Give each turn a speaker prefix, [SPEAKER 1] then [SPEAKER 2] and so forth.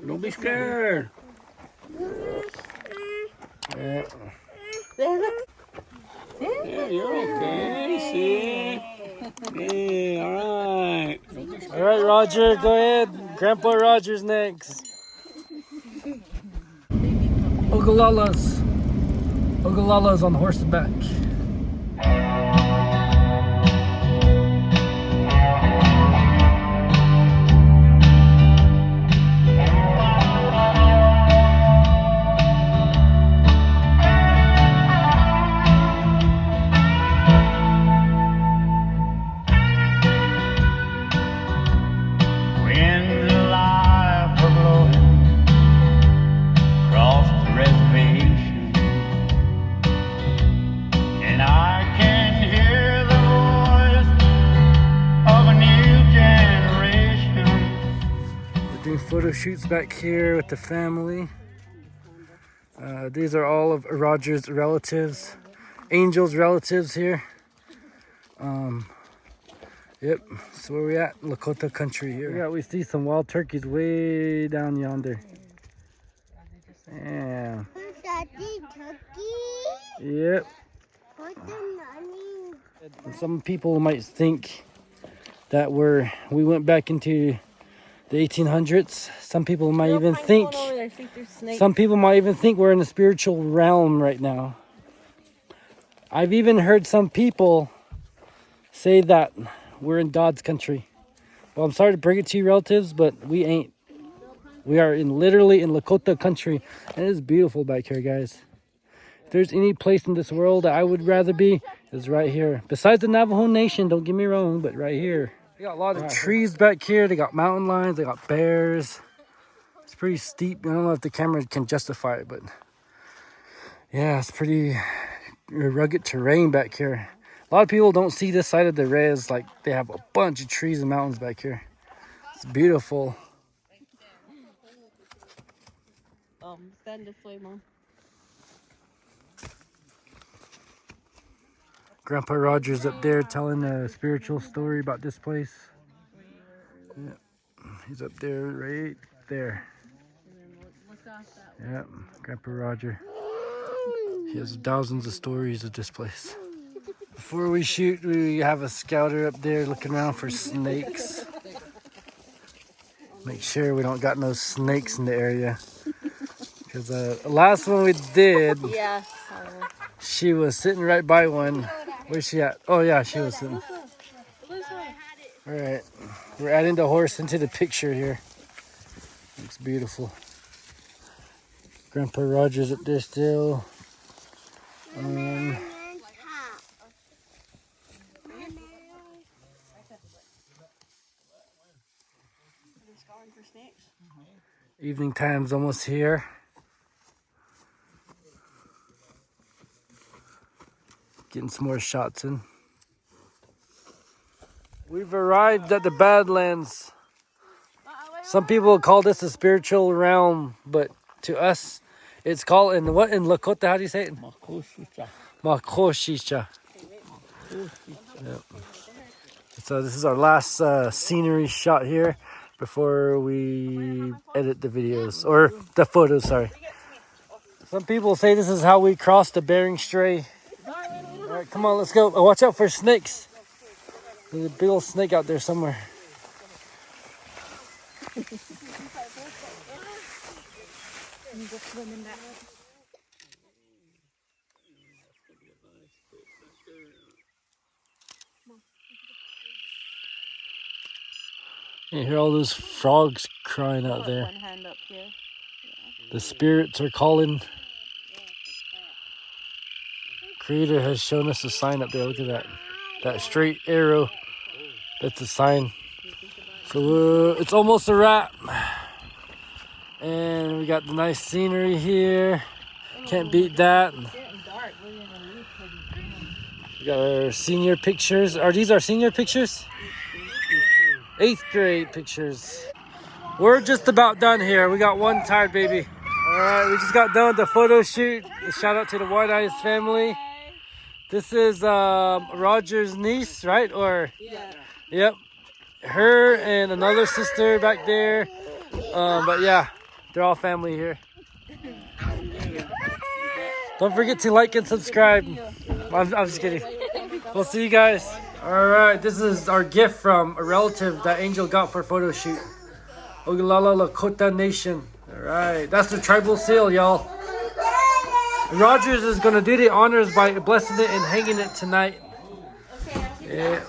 [SPEAKER 1] Don't be scared. Yeah. Yeah, you're okay. See? Hey, all right. All right, Roger, go ahead. Grandpa Roger's next. Ogallala's on horseback. Photo shoots back here with the family. These are all of Roger's relatives, Angel's relatives here. Yep, that's where we at, Lakota country here. Yeah, we see some wild turkeys way down yonder. Yeah. Yep. And some people might think that we went back into the 1800s. Some people might even think we're in a spiritual realm right now. I've even heard some people say that we're in God's country. Well, I'm sorry to bring it to you, relatives, but we ain't. We are literally in Lakota country, and it's beautiful back here, guys. If there's any place in this world that I would rather be, it's right here. Besides the Navajo Nation, don't get me wrong, but right here. They got a lot of trees back here. They got mountain lions. They got bears. It's pretty steep. I don't know if the camera can justify it, but yeah, it's pretty rugged terrain back here. A lot of people don't see this side of the res. Like, they have a bunch of trees and mountains back here. It's beautiful.
[SPEAKER 2] Stand this way, Mom.
[SPEAKER 1] Grandpa Roger's up there telling a spiritual story about this place. Yeah, he's up there, right there. Yeah, Grandpa Roger. He has thousands of stories of this place. Before we shoot, we have a scouter up there looking around for snakes. Make sure we don't got no snakes in the area. Because the last one we did, she was sitting right by one. Where's she at? Oh yeah, she was sitting. All right, we're adding the horse into the picture here. Looks beautiful. Grandpa Roger's up there still. Evening time's almost here. Getting some more shots in. We've arrived at the Badlands. Some people call this a spiritual realm, but to us, it's called in Lakota? How do you say it? Makoshicha. Yep. So this is our last scenery shot here before we edit the videos or the photos. Sorry. Some people say this is how we cross the Bering Strait. All right, come on, let's go. Oh, watch out for snakes. There's a big old snake out there somewhere. You hear all those frogs crying out there. The spirits are calling. Creator has shown us a sign up there. Look at that. That straight arrow. That's a sign. So it's almost a wrap. And we got the nice scenery here. Can't beat that. We got our senior pictures. Are these our senior pictures? 8th grade pictures. We're just about done here. We got one tired baby. All right, we just got done with the photo shoot. A shout out to the White Eyes family. This is Roger's niece, right? Or yeah. Yep. Her and another sister back there. But yeah, they're all family here. Don't forget to like and subscribe. I'm just kidding. We'll see you guys. All right, this is our gift from a relative that Angel got for photo shoot. Oglala Lakota Nation. All right, that's the tribal seal, y'all. Rogers is gonna do the honors by blessing it and hanging it tonight. Yeah.